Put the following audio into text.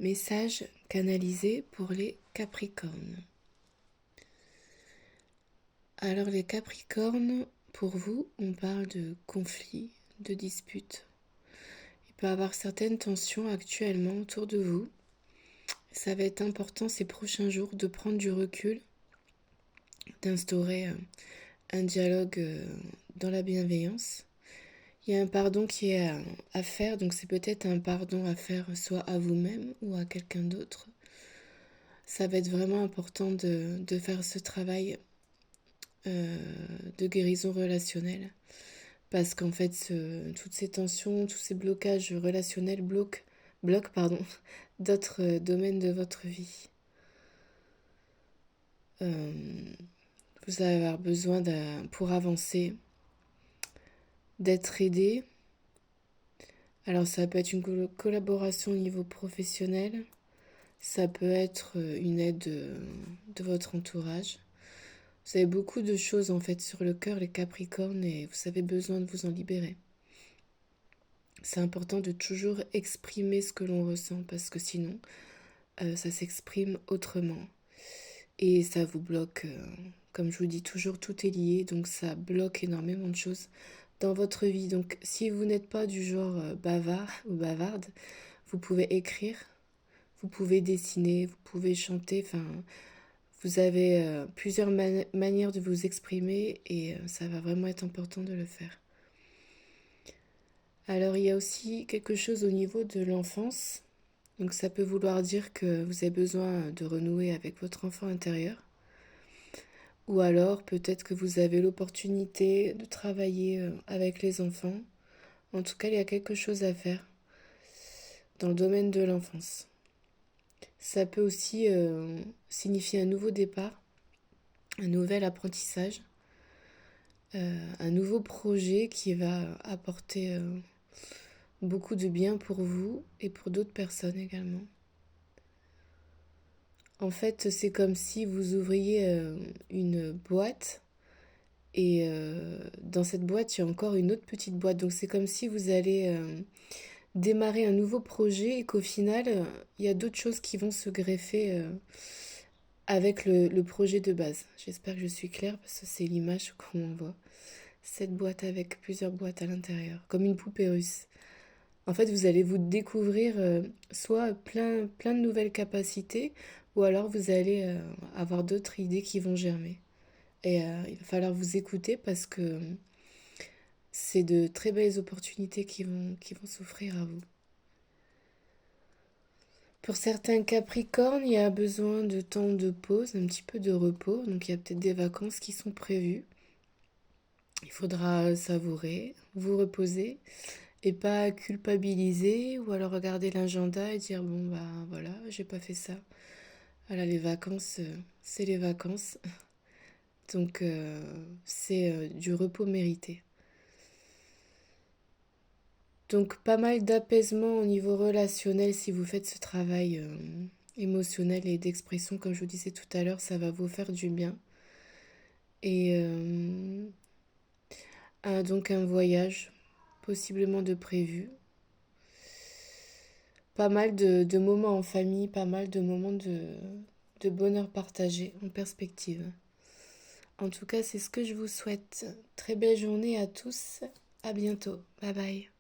Message canalisé pour les Capricornes. Alors les Capricornes, pour vous, on parle de conflits, de disputes. Il peut y avoir certaines tensions actuellement autour de vous. Ça va être important ces prochains jours de prendre du recul, d'instaurer un dialogue dans la bienveillance. Il y a un pardon qui est à faire, donc c'est peut-être un pardon à faire soit à vous-même ou à quelqu'un d'autre. Ça va être vraiment important de faire ce travail de guérison relationnelle. Parce qu'en fait, toutes ces tensions, tous ces blocages relationnels bloquent d'autres domaines de votre vie. Vous allez avoir besoin, pour avancer, d'être aidé. Alors ça peut être une collaboration au niveau professionnel, ça peut être une aide de votre entourage. Vous avez beaucoup de choses en fait sur le cœur, les Capricornes, et vous avez besoin de vous en libérer. C'est important de toujours exprimer ce que l'on ressent parce que sinon, ça s'exprime autrement. Et ça vous bloque, comme je vous dis toujours, tout est lié, donc ça bloque énormément de choses dans votre vie. Donc si vous n'êtes pas du genre bavard ou bavarde, vous pouvez écrire, vous pouvez dessiner, vous pouvez chanter, enfin, vous avez plusieurs manières de vous exprimer et ça va vraiment être important de le faire. Alors il y a aussi quelque chose au niveau de l'enfance. Donc ça peut vouloir dire que vous avez besoin de renouer avec votre enfant intérieur. Ou alors peut-être que vous avez l'opportunité de travailler avec les enfants. En tout cas, il y a quelque chose à faire dans le domaine de l'enfance. Ça peut aussi signifier un nouveau départ, un nouvel apprentissage, un nouveau projet qui va apporter beaucoup de bien pour vous et pour d'autres personnes également. En fait, c'est comme si vous ouvriez une boîte et dans cette boîte, il y a encore une autre petite boîte. Donc c'est comme si vous allez démarrer un nouveau projet et qu'au final, il y a d'autres choses qui vont se greffer avec le projet de base. J'espère que je suis claire parce que c'est l'image qu'on voit. Cette boîte avec plusieurs boîtes à l'intérieur, comme une poupée russe. En fait, vous allez vous découvrir soit plein de nouvelles capacités, ou alors vous allez avoir d'autres idées qui vont germer. Et il va falloir vous écouter parce que c'est de très belles opportunités qui vont s'offrir à vous. Pour certains Capricornes, il y a besoin de temps de pause, un petit peu de repos. Donc il y a peut-être des vacances qui sont prévues. Il faudra savourer, vous reposer et pas culpabiliser ou alors regarder l'agenda et dire bon bah voilà, j'ai pas fait ça. Voilà, les vacances, c'est les vacances. Donc c'est du repos mérité. Donc pas mal d'apaisement au niveau relationnel si vous faites ce travail émotionnel et d'expression, comme je vous disais tout à l'heure, ça va vous faire du bien. Et donc un voyage, possiblement de prévu. Pas mal de moments en famille, pas mal de moments de bonheur partagé en perspective. En tout cas, c'est ce que je vous souhaite. Très belle journée à tous. À bientôt. Bye bye.